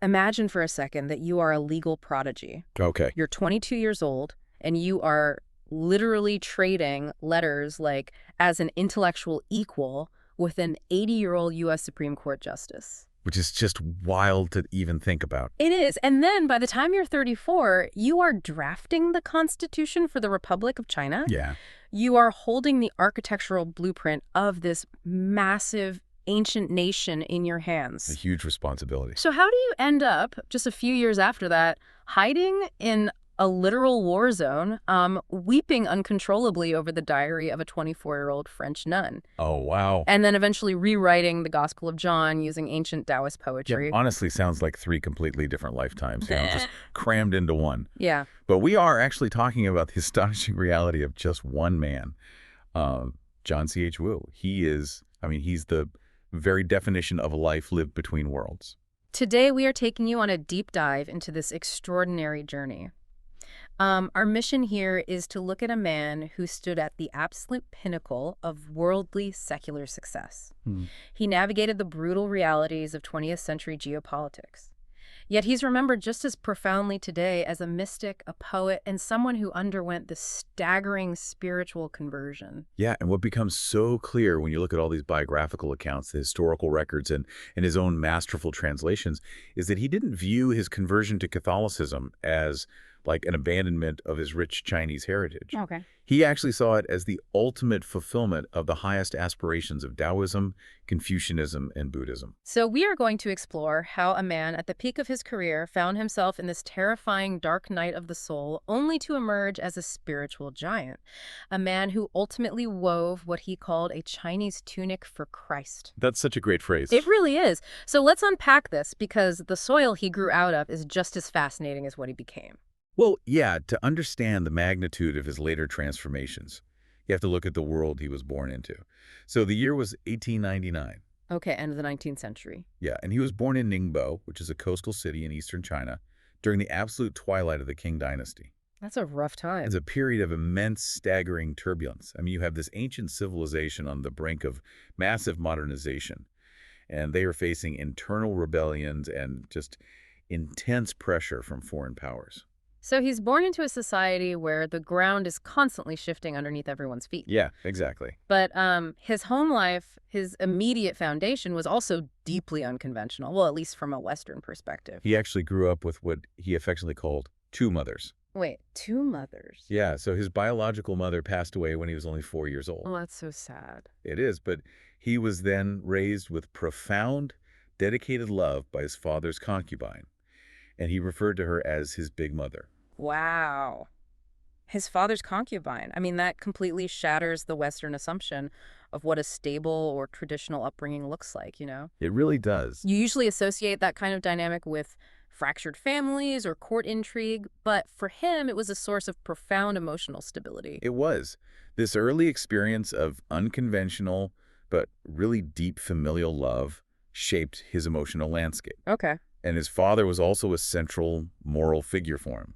Imagine for a second that you are a legal prodigy. Okay. You're 22 years old, and you are literally trading letters like as an intellectual equal with an 80-year-old U.S. Supreme Court justice. Which is just wild to even think about. It is. And then by the time you're 34, you are drafting the Constitution for the Republic of China. Yeah. You are holding the architectural blueprint of this massive ancient nation in your hands. A huge responsibility. So how do you end up, just a few years after that, hiding in a literal war zone, weeping uncontrollably over the diary of a 24-year-old French nun? Oh, wow. And then eventually rewriting the Gospel of John using ancient Taoist poetry. Yeah, honestly, sounds like 3 completely different lifetimes, just crammed into one. Yeah. But we are actually talking about the astonishing reality of just one man, John C.H. Wu. He's the very definition of a life lived between worlds. Today, we are taking you on a deep dive into this extraordinary journey. Our mission here is to look at a man who stood at the absolute pinnacle of worldly secular success. He navigated the brutal realities of 20th century geopolitics. Yet he's remembered just as profoundly today as a mystic, a poet, and someone who underwent this staggering spiritual conversion. Yeah, and what becomes so clear when you look at all these biographical accounts, the historical records, and his own masterful translations, is that he didn't view his conversion to Catholicism as like an abandonment of his rich Chinese heritage. Okay. He actually saw it as the ultimate fulfillment of the highest aspirations of Taoism, Confucianism, and Buddhism. So we are going to explore how a man at the peak of his career found himself in this terrifying dark night of the soul, only to emerge as a spiritual giant. A man who ultimately wove what he called a Chinese tunic for Christ. That's such a great phrase. It really is. So let's unpack this, because the soil he grew out of is just as fascinating as what he became. Well, yeah, to understand the magnitude of his later transformations, you have to look at the world he was born into. So the year was 1899. Okay, end of the 19th century. Yeah, and he was born in Ningbo, which is a coastal city in eastern China, during the absolute twilight of the Qing dynasty. That's a rough time. It's a period of immense, staggering turbulence. I mean, you have this ancient civilization on the brink of massive modernization, and they are facing internal rebellions and just intense pressure from foreign powers. So he's born into a society where the ground is constantly shifting underneath everyone's feet. Yeah, exactly. But his home life, his immediate foundation, was also deeply unconventional, well, at least from a Western perspective. He actually grew up with what he affectionately called 2 mothers. Wait, 2 mothers? Yeah, so his biological mother passed away when he was only 4 years old. Oh, that's so sad. It is, but he was then raised with profound, dedicated love by his father's concubine, and he referred to her as his big mother. Wow. His father's concubine. I mean, that completely shatters the Western assumption of what a stable or traditional upbringing looks like, you know? It really does. You usually associate that kind of dynamic with fractured families or court intrigue, but for him, it was a source of profound emotional stability. It was. This early experience of unconventional but really deep familial love shaped his emotional landscape. Okay. And his father was also a central moral figure for him.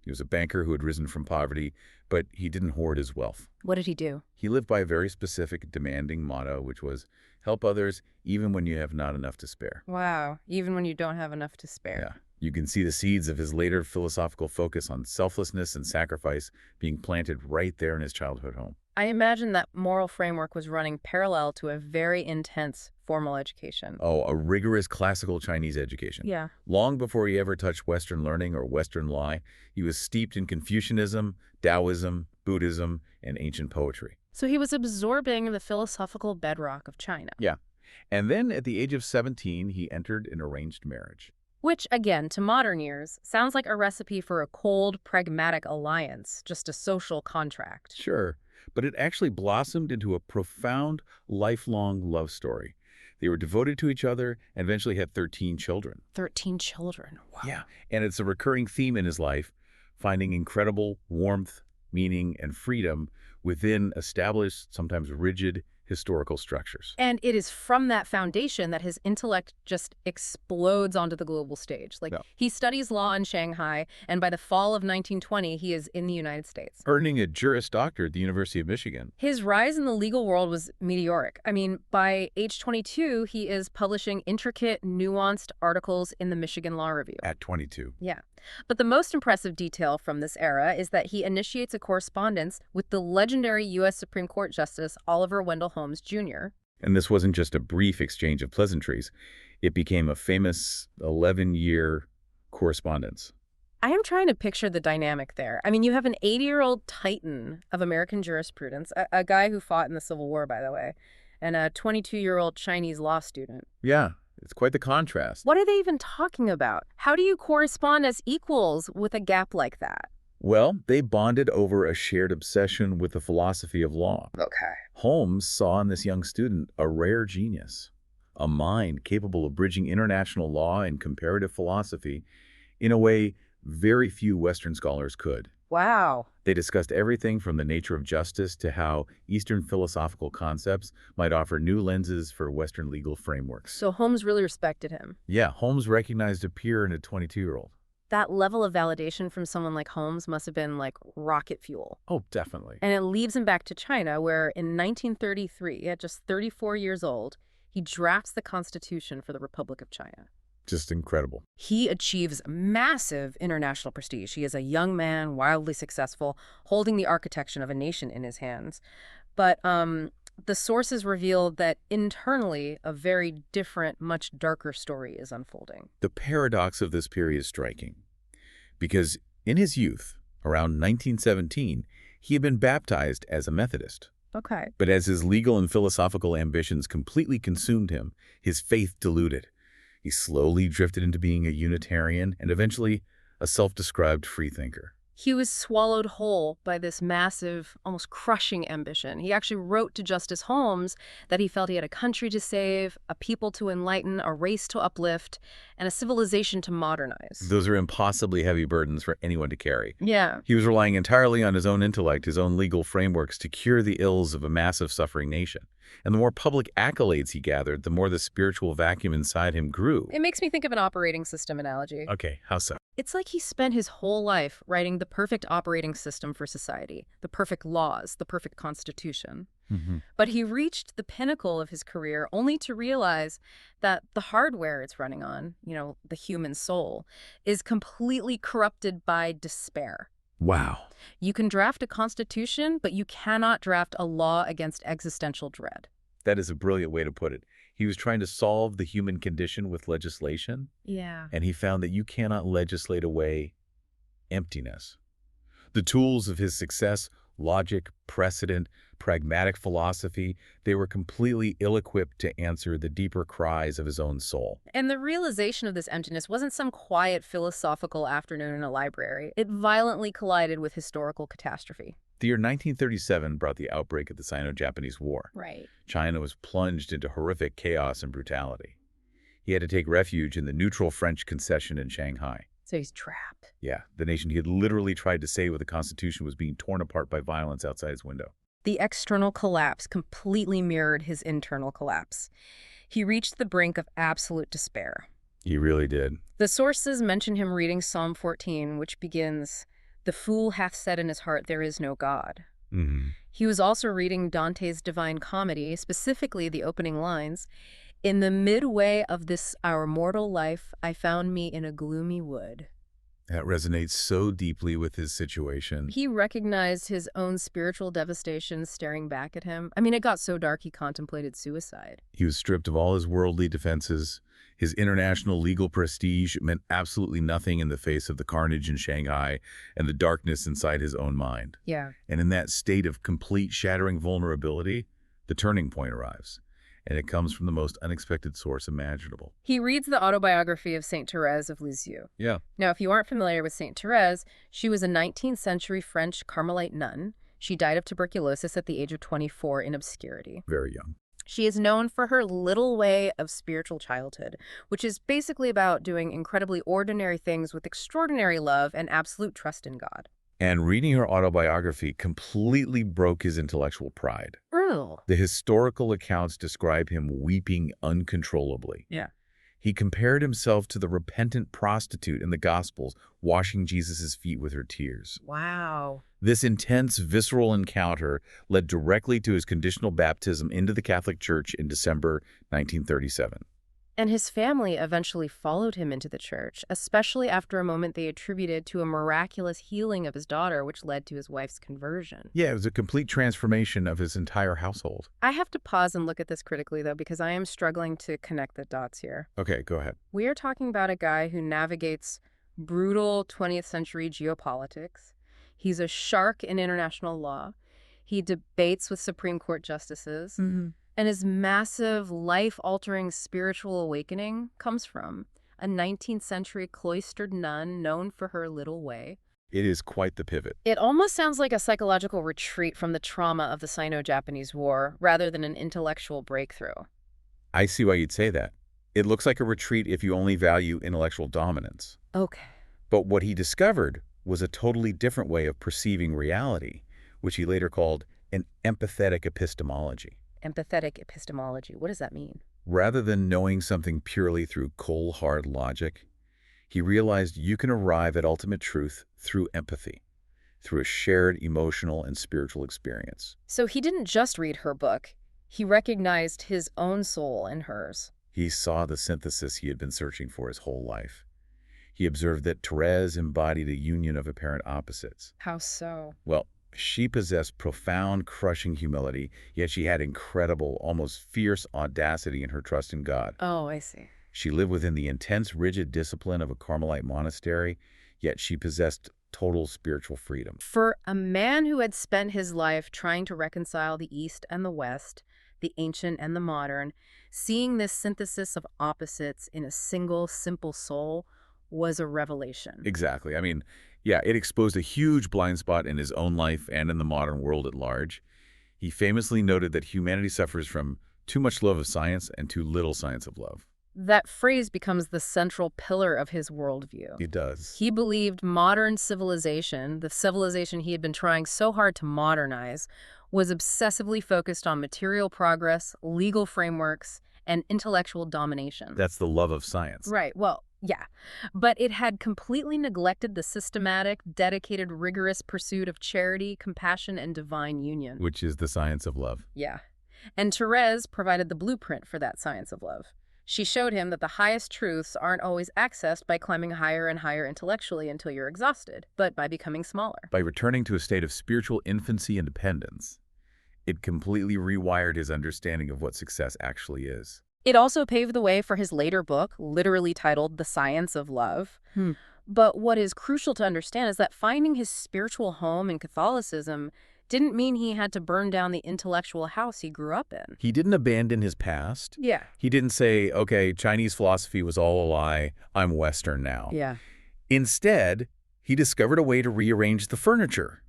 He was a banker who had risen from poverty, but he didn't hoard his wealth. What did he do? He lived by a very specific, demanding motto, which was, help others even when you have not enough to spare. Wow, even when you don't have enough to spare. Yeah. You can see the seeds of his later philosophical focus on selflessness and sacrifice being planted right there in his childhood home. I imagine that moral framework was running parallel to a very intense formal education. Oh, a rigorous classical Chinese education. Yeah. Long before he ever touched Western learning or Western law, he was steeped in Confucianism, Taoism, Buddhism, and ancient poetry. So he was absorbing the philosophical bedrock of China. Yeah. And then at the age of 17, he entered an arranged marriage. Which, again, to modern ears, sounds like a recipe for a cold, pragmatic alliance, just a social contract. Sure, but it actually blossomed into a profound, lifelong love story. They were devoted to each other and eventually had 13 children. 13 children. Wow. Yeah, and it's a recurring theme in his life, finding incredible warmth, meaning, and freedom within established, sometimes rigid, historical structures. And it is from that foundation that his intellect just explodes onto the global stage. Like, Yeah. he studies law in Shanghai, and by the fall of 1920, he is in the United States. Earning a Juris Doctor at the University of Michigan. His rise in the legal world was meteoric. I mean, by age 22, he is publishing intricate, nuanced articles in the Michigan Law Review. At 22. Yeah. But the most impressive detail from this era is that he initiates a correspondence with the legendary U.S. Supreme Court Justice Oliver Wendell Holmes, Jr. And this wasn't just a brief exchange of pleasantries. It became a famous 11-year correspondence. I am trying to picture the dynamic there. I mean, you have an 80-year-old titan of American jurisprudence, a guy who fought in the Civil War, by the way, and a 22-year-old Chinese law student. Yeah, it's quite the contrast. What are they even talking about? How do you correspond as equals with a gap like that? Well, they bonded over a shared obsession with the philosophy of law. Okay. Holmes saw in this young student a rare genius, a mind capable of bridging international law and comparative philosophy in a way very few Western scholars could. Wow. They discussed everything from the nature of justice to how Eastern philosophical concepts might offer new lenses for Western legal frameworks. So Holmes really respected him. Yeah, Holmes recognized a peer in a 22-year-old. That level of validation from someone like Holmes must have been like rocket fuel. Oh, definitely. And it leads him back to China, where in 1933, at just 34 years old, he drafts the Constitution for the Republic of China. Just incredible. He achieves massive international prestige. He is a young man, wildly successful, holding the architecture of a nation in his hands. But the sources reveal that internally, a very different, much darker story is unfolding. The paradox of this period is striking, because in his youth, around 1917, he had been baptized as a Methodist. Okay. But as his legal and philosophical ambitions completely consumed him, his faith diluted. He slowly drifted into being a Unitarian and eventually a self-described freethinker. He was swallowed whole by this massive, almost crushing ambition. He actually wrote to Justice Holmes that he felt he had a country to save, a people to enlighten, a race to uplift, and a civilization to modernize. Those are impossibly heavy burdens for anyone to carry. Yeah. He was relying entirely on his own intellect, his own legal frameworks to cure the ills of a massive suffering nation. And the more public accolades he gathered, the more the spiritual vacuum inside him grew. It makes me think of an operating system analogy. Okay, how so? It's like he spent his whole life writing the perfect operating system for society, the perfect laws, the perfect constitution. But he reached the pinnacle of his career only to realize that the hardware it's running on, the human soul, is completely corrupted by despair. Wow. You can draft a constitution, but you cannot draft a law against existential dread. That is a brilliant way to put it. He was trying to solve the human condition with legislation. Yeah. And he found that you cannot legislate away emptiness. The tools of his success, logic, precedent, pragmatic philosophy, they were completely ill-equipped to answer the deeper cries of his own soul. And the realization of this emptiness wasn't some quiet philosophical afternoon in a library. It violently collided with historical catastrophe. The year 1937 brought the outbreak of the Sino-Japanese War. Right. China was plunged into horrific chaos and brutality. He had to take refuge in the neutral French concession in Shanghai. So he's trapped. Yeah, the nation he had literally tried to save with the Constitution was being torn apart by violence outside his window. The external collapse completely mirrored his internal collapse. He reached the brink of absolute despair. He really did. The sources mention him reading Psalm 14, which begins, "The fool hath said in his heart, there is no God." He was also reading Dante's Divine Comedy, specifically the opening lines, "In the midway of this our mortal life, I found me in a gloomy wood." That resonates so deeply with his situation. He recognized his own spiritual devastation staring back at him. I mean, it got so dark he contemplated suicide. He was stripped of all his worldly defenses. His international legal prestige meant absolutely nothing in the face of the carnage in Shanghai and the darkness inside his own mind. Yeah. And in that state of complete shattering vulnerability, the turning point arrives. And it comes from the most unexpected source imaginable. He reads the autobiography of Saint Therese of Lisieux. Yeah. Now, if you aren't familiar with Saint Therese, she was a 19th century French Carmelite nun. She died of tuberculosis at the age of 24 in obscurity. Very young. She is known for her little way of spiritual childhood, which is basically about doing incredibly ordinary things with extraordinary love and absolute trust in God. And reading her autobiography completely broke his intellectual pride. Ew. The historical accounts describe him weeping uncontrollably. Yeah. He compared himself to the repentant prostitute in the Gospels, washing Jesus' feet with her tears. Wow. This intense, visceral encounter led directly to his conditional baptism into the Catholic Church in December 1937. And his family eventually followed him into the church, especially after a moment they attributed to a miraculous healing of his daughter, which led to his wife's conversion. Yeah, it was a complete transformation of his entire household. I have to pause and look at this critically, though, because I am struggling to connect the dots here. Okay, go ahead. We are talking about a guy who navigates brutal 20th century geopolitics. He's a shark in international law. He debates with Supreme Court justices. And his massive, life-altering spiritual awakening comes from a 19th century cloistered nun known for her little way. It is quite the pivot. It almost sounds like a psychological retreat from the trauma of the Sino-Japanese War rather than an intellectual breakthrough. I see why you'd say that. It looks like a retreat if you only value intellectual dominance. Okay. But what he discovered was a totally different way of perceiving reality, which he later called an empathetic epistemology. Empathetic epistemology. What does that mean? Rather than knowing something purely through cold, hard logic, he realized you can arrive at ultimate truth through empathy, through a shared emotional and spiritual experience. So he didn't just read her book. He recognized his own soul in hers. He saw the synthesis he had been searching for his whole life. He observed that Therese embodied a union of apparent opposites. How so? Well, she possessed profound, crushing humility, yet she had incredible, almost fierce audacity in her trust in God. Oh, I see. She lived within the intense, rigid discipline of a Carmelite monastery, yet she possessed total spiritual freedom. For a man who had spent his life trying to reconcile the East and the West, the ancient and the modern, seeing this synthesis of opposites in a single, simple soul was a revelation. Exactly. I mean, yeah, it exposed a huge blind spot in his own life and in the modern world at large. He famously noted that humanity suffers from too much love of science and too little science of love. That phrase becomes the central pillar of his worldview. It does. He believed modern civilization, the civilization he had been trying so hard to modernize, was obsessively focused on material progress, legal frameworks, and intellectual domination. That's the love of science. Right, well, yeah. But it had completely neglected the systematic, dedicated, rigorous pursuit of charity, compassion, and divine union. Which is the science of love. Yeah. And Therese provided the blueprint for that science of love. She showed him that the highest truths aren't always accessed by climbing higher and higher intellectually until you're exhausted, but by becoming smaller. By returning to a state of spiritual infancy and dependence, it completely rewired his understanding of what success actually is. It also paved the way for his later book, literally titled The Science of Love. But what is crucial to understand is that finding his spiritual home in Catholicism didn't mean he had to burn down the intellectual house he grew up in. He didn't abandon his past. Yeah. He didn't say, okay, Chinese philosophy was all a lie, I'm Western now. Yeah. Instead, he discovered a way to rearrange the furniture.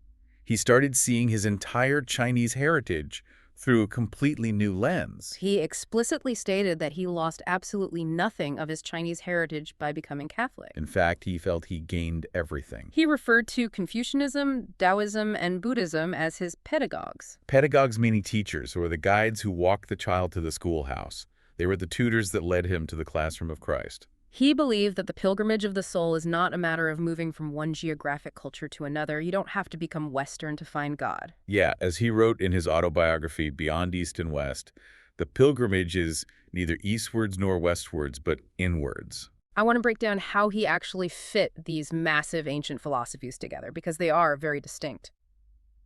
He started seeing his entire Chinese heritage through a completely new lens. He explicitly stated that he lost absolutely nothing of his Chinese heritage by becoming Catholic. In fact, he felt he gained everything. He referred to Confucianism, Taoism, and Buddhism as his pedagogues. Pedagogues meaning teachers, or the guides who walked the child to the schoolhouse. They were the tutors that led him to the classroom of Christ. He believed that the pilgrimage of the soul is not a matter of moving from one geographic culture to another. You don't have to become Western to find God. Yeah, as he wrote in his autobiography, Beyond East and West, the pilgrimage is neither eastwards nor westwards, but inwards. I want to break down how he actually fit these massive ancient philosophies together, because they are very distinct.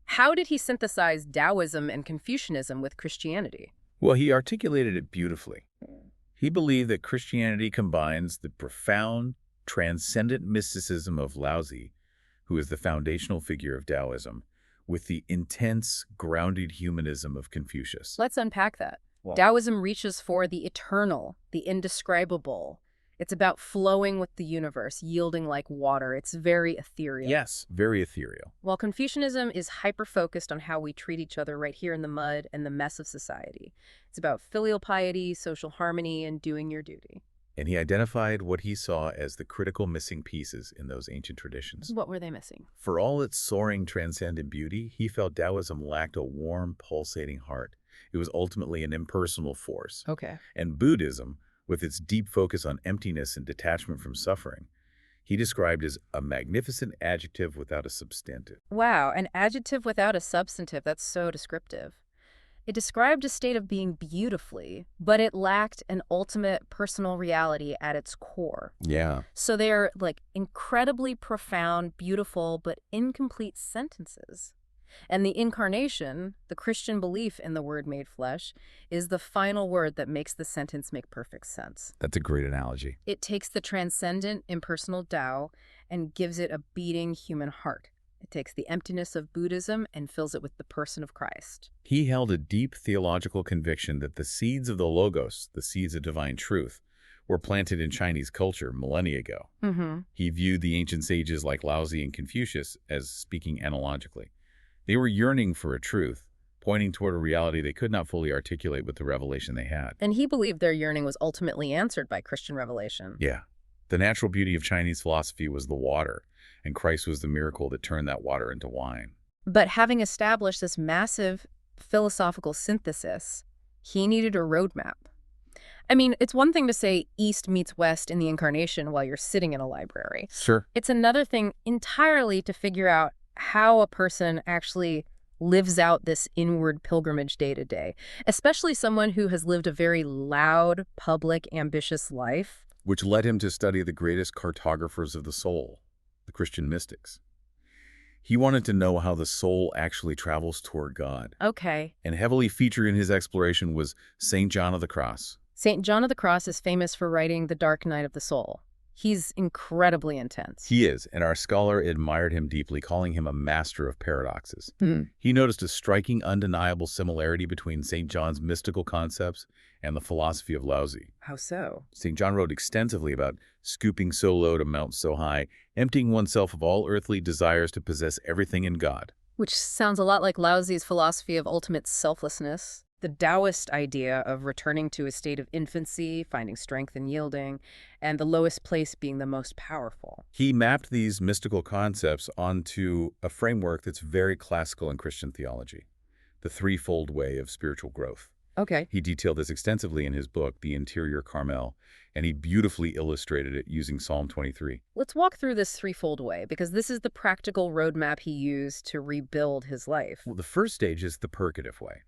How did he synthesize Taoism and Confucianism with Christianity? Well, he articulated it beautifully. He believed that Christianity combines the profound, transcendent mysticism of Laozi, who is the foundational figure of Taoism, with the intense, grounded humanism of Confucius. Let's unpack that. Taoism reaches for the eternal, the indescribable. It's about flowing with the universe, yielding like water. It's very ethereal. Yes, very ethereal. While Confucianism is hyper-focused on how we treat each other right here in the mud and the mess of society. It's about filial piety, social harmony, and doing your duty. And he identified what he saw as the critical missing pieces in those ancient traditions. What were they missing? For all its soaring transcendent beauty, he felt Taoism lacked a warm, pulsating heart. it was ultimately an impersonal force. Okay. And Buddhism, with its deep focus on emptiness and detachment from suffering, he described as a magnificent adjective without a substantive. Wow, an adjective without a substantive. That's so descriptive. It described a state of being beautifully, but it lacked an ultimate personal reality at its core. Yeah. So they're like incredibly profound, beautiful, but incomplete sentences. And the incarnation, the Christian belief in the Word made flesh, is the final word that makes the sentence make perfect sense. That's a great analogy. It takes the transcendent, impersonal Tao and gives it a beating human heart. It takes the emptiness of Buddhism and fills it with the person of Christ. He held a deep theological conviction that the seeds of the Logos, the seeds of divine truth, were planted in Chinese culture millennia ago. Mm-hmm. He viewed the ancient sages like Laozi and Confucius as speaking analogically. They were yearning for a truth, pointing toward a reality they could not fully articulate with the revelation they had. And he believed their yearning was ultimately answered by Christian revelation. Yeah. The natural beauty of Chinese philosophy was the water, and Christ was the miracle that turned that water into wine. But having established this massive philosophical synthesis, he needed a roadmap. I mean, it's one thing to say East meets West in the incarnation while you're sitting in a library. Sure. It's another thing entirely to figure out how a person actually lives out this inward pilgrimage day to day, especially someone who has lived a very loud, public, ambitious life. Which led him to study the greatest cartographers of the soul, the Christian mystics. He wanted to know how the soul actually travels toward God. Okay. And heavily featured in his exploration was St. John of the Cross. St. John of the Cross is famous for writing The Dark Night of the Soul. He's incredibly intense. He is, and our scholar admired him deeply, calling him a master of paradoxes. He noticed a striking, undeniable similarity between St. John's mystical concepts and the philosophy of Laozi. How so? St. John wrote extensively about scooping so low to mount so high, emptying oneself of all earthly desires to possess everything in God. Which sounds a lot like Laozi's philosophy of ultimate selflessness. The Taoist idea of returning to a state of infancy, finding strength in yielding, and the lowest place being the most powerful. He mapped these mystical concepts onto a framework that's very classical in Christian theology, the threefold way of spiritual growth. Okay. He detailed this extensively in his book, The Interior Carmel, and he beautifully illustrated it using Psalm 23. Let's walk through this threefold way, because this is the practical roadmap he used to rebuild his life. Well, the first stage is the purgative way.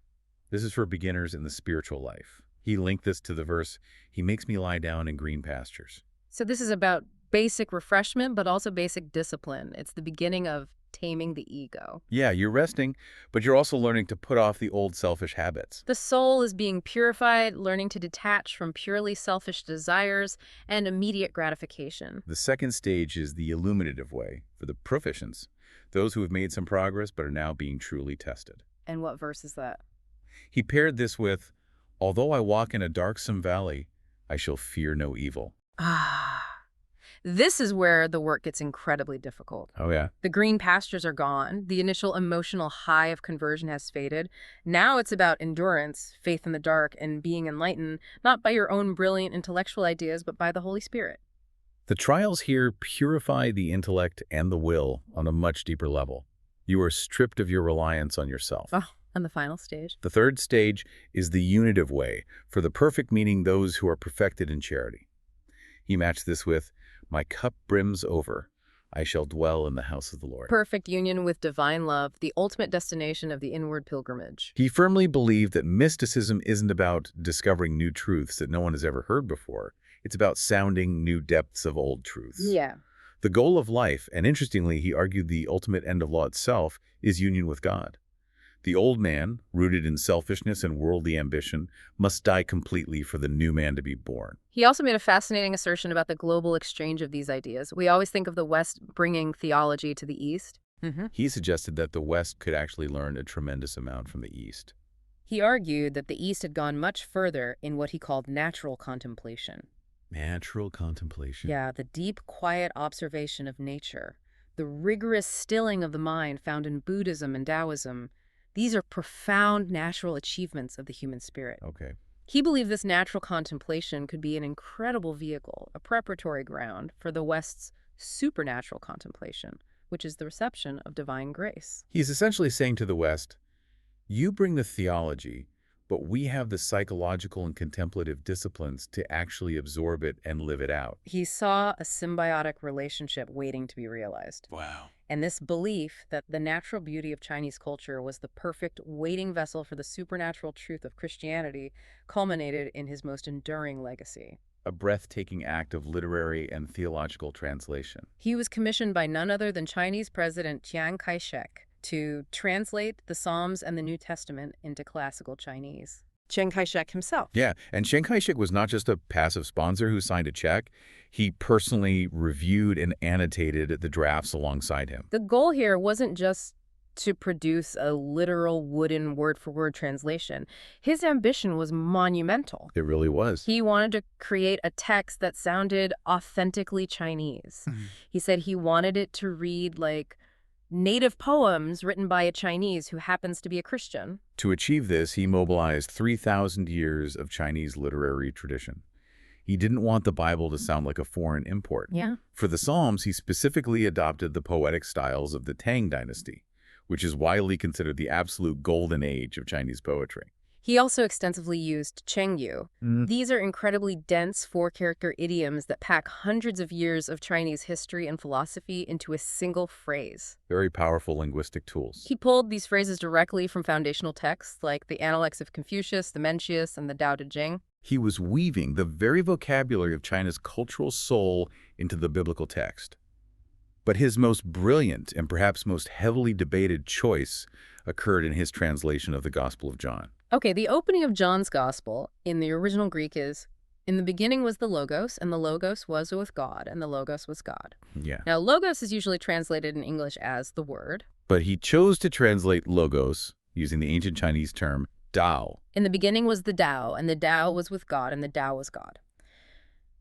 This is for beginners in the spiritual life. He linked this to the verse, "He makes me lie down in green pastures." So this is about basic refreshment, but also basic discipline. It's the beginning of taming the ego. Yeah, you're resting, but you're also learning to put off the old selfish habits. The soul is being purified, learning to detach from purely selfish desires and immediate gratification. The second stage is the illuminative way for the proficients, those who have made some progress but are now being truly tested. And what verse is that? He paired this with, "Although I walk in a darksome valley, I shall fear no evil." This is where the work gets incredibly difficult. Oh, yeah. The green pastures are gone. The initial emotional high of conversion has faded. Now it's about endurance, faith in the dark, and being enlightened, not by your own brilliant intellectual ideas, but by the Holy Spirit. The trials here purify the intellect and the will on a much deeper level. You are stripped of your reliance on yourself. Oh, and the final stage? The third stage is the unitive way, for the perfect meaning those who are perfected in charity. He matched this with, "My cup brims over. I shall dwell in the house of the Lord." Perfect union with divine love, the ultimate destination of the inward pilgrimage. He firmly believed that mysticism isn't about discovering new truths that no one has ever heard before. It's about sounding new depths of old truths. Yeah. The goal of life, and interestingly, he argued the ultimate end of law itself, is union with God. The old man, rooted in selfishness and worldly ambition, must die completely for the new man to be born. He also made a fascinating assertion about the global exchange of these ideas. We always think of the West bringing theology to the East. He suggested that the West could actually learn a tremendous amount from the East. He argued that the East had gone much further in what he called natural contemplation. Natural contemplation. Yeah, the deep, quiet observation of nature, the rigorous stilling of the mind found in Buddhism and Taoism. These are profound natural achievements of the human spirit. Okay. He believed this natural contemplation could be an incredible vehicle, a preparatory ground for the West's supernatural contemplation, which is the reception of divine grace. He's essentially saying to the West, you bring the theology, but we have the psychological and contemplative disciplines to actually absorb it and live it out. He saw a symbiotic relationship waiting to be realized. Wow. And this belief that the natural beauty of Chinese culture was the perfect waiting vessel for the supernatural truth of Christianity culminated in his most enduring legacy. A breathtaking act of literary and theological translation. He was commissioned by none other than Chinese President Chiang Kai-shek to translate the Psalms and the New Testament into classical Chinese. Chiang Kai-shek himself. Yeah, and Chiang Kai-shek was not just a passive sponsor who signed a check. He personally reviewed and annotated the drafts alongside him. The goal here wasn't just to produce a literal wooden word-for-word translation. His ambition was monumental. It really was. He wanted to create a text that sounded authentically Chinese. He said he wanted it to read like native poems written by a Chinese who happens to be a Christian. To achieve this, he mobilized 3,000 years of Chinese literary tradition. He didn't want the Bible to sound like a foreign import. Yeah. For the Psalms, he specifically adopted the poetic styles of the Tang dynasty, which is widely considered the absolute golden age of Chinese poetry. He also extensively used Chengyu. These are incredibly dense four-character idioms that pack hundreds of years of Chinese history and philosophy into a single phrase. Very powerful linguistic tools. He pulled these phrases directly from foundational texts like the Analects of Confucius, the Mencius, and the Tao Te Ching. He was weaving the very vocabulary of China's cultural soul into the biblical text. But his most brilliant and perhaps most heavily debated choice occurred in his translation of the Gospel of John. Okay, the opening of John's Gospel in the original Greek is, "In the beginning was the Logos, and the Logos was with God, and the Logos was God." Yeah. Now, Logos is usually translated in English as the Word. But he chose to translate logos, using the ancient Chinese term Tao. In the beginning was the Tao, and the Tao was with God, and the Tao was God.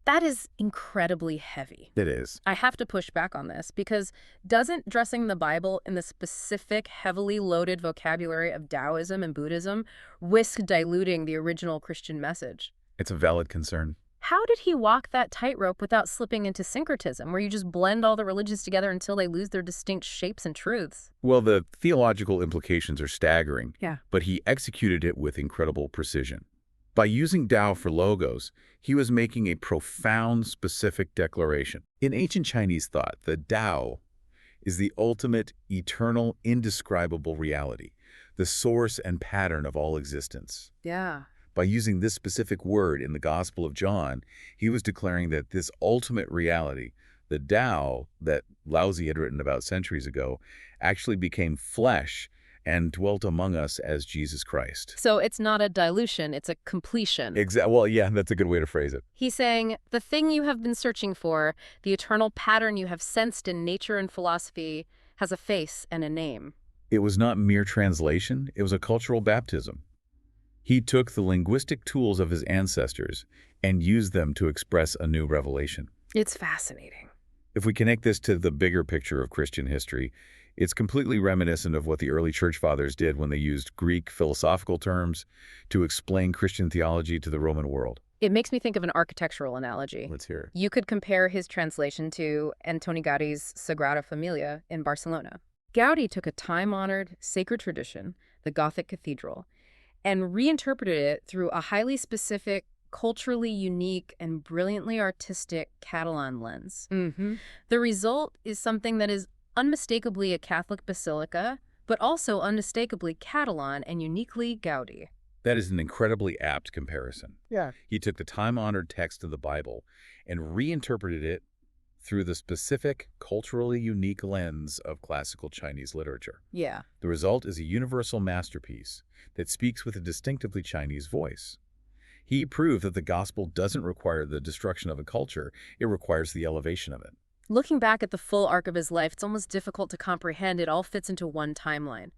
That is incredibly heavy. It is. I have to push back on this because doesn't dressing the Bible in the specific, heavily loaded vocabulary of Taoism and Buddhism risk diluting the original Christian message? It's a valid concern. How did he walk that tightrope without slipping into syncretism, where you just blend all the religions together until they lose their distinct shapes and truths? Well, the theological implications are staggering, Yeah. but he executed it with incredible precision. By using Tao for logos, he was making a profound, specific declaration. In ancient Chinese thought, the Tao is the ultimate, eternal, indescribable reality, the source and pattern of all existence. Yeah. By using this specific word in the Gospel of John, he was declaring that this ultimate reality, the Tao that Laozi had written about centuries ago, actually became flesh and dwelt among us as Jesus Christ. So it's not a dilution, it's a completion. Well, yeah, that's a good way to phrase it. He's saying, the thing you have been searching for, the eternal pattern you have sensed in nature and philosophy, has a face and a name. It was not mere translation, it was a cultural baptism. He took the linguistic tools of his ancestors and used them to express a new revelation. It's fascinating. If we connect this to the bigger picture of Christian history, it's completely reminiscent of what the early church fathers did when they used Greek philosophical terms to explain Christian theology to the Roman world. It makes me think of an architectural analogy. Let's hear it. You could compare his translation to Antoni Gaudi's Sagrada Familia in Barcelona. Gaudi took a time-honored, sacred tradition, the Gothic cathedral, and reinterpreted it through a highly specific, culturally unique, and brilliantly artistic Catalan lens. The result is something that is unmistakably a Catholic basilica, but also unmistakably Catalan and uniquely Gaudi. That is an incredibly apt comparison. Yeah. He took the time-honored text of the Bible and reinterpreted it through the specific, culturally unique lens of classical Chinese literature. Yeah. The result is a universal masterpiece that speaks with a distinctively Chinese voice. He proved that the gospel doesn't require the destruction of a culture, it requires the elevation of it. Looking back at the full arc of his life, it's almost difficult to comprehend. It all fits into one timeline.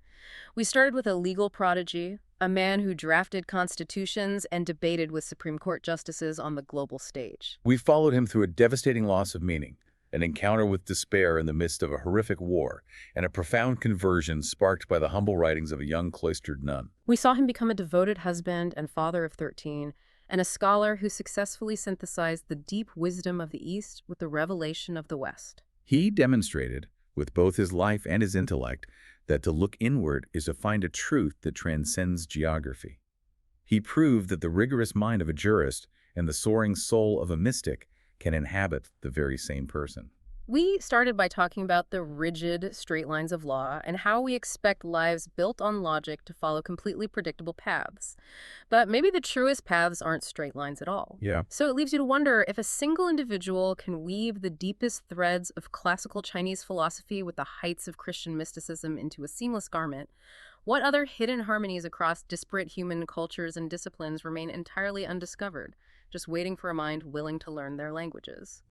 We started with a legal prodigy, a man who drafted constitutions and debated with Supreme Court justices on the global stage. We followed him through a devastating loss of meaning, an encounter with despair in the midst of a horrific war, and a profound conversion sparked by the humble writings of a young cloistered nun. We saw him become a devoted husband and father of 13, and a scholar who successfully synthesized the deep wisdom of the East with the revelation of the West. He demonstrated, with both his life and his intellect, that to look inward is to find a truth that transcends geography. He proved that the rigorous mind of a jurist and the soaring soul of a mystic can inhabit the very same person. We started by talking about the rigid, straight lines of law and how we expect lives built on logic to follow completely predictable paths. But maybe the truest paths aren't straight lines at all. Yeah. So it leaves you to wonder if a single individual can weave the deepest threads of classical Chinese philosophy with the heights of Christian mysticism into a seamless garment. What other hidden harmonies across disparate human cultures and disciplines remain entirely undiscovered, just waiting for a mind willing to learn their languages?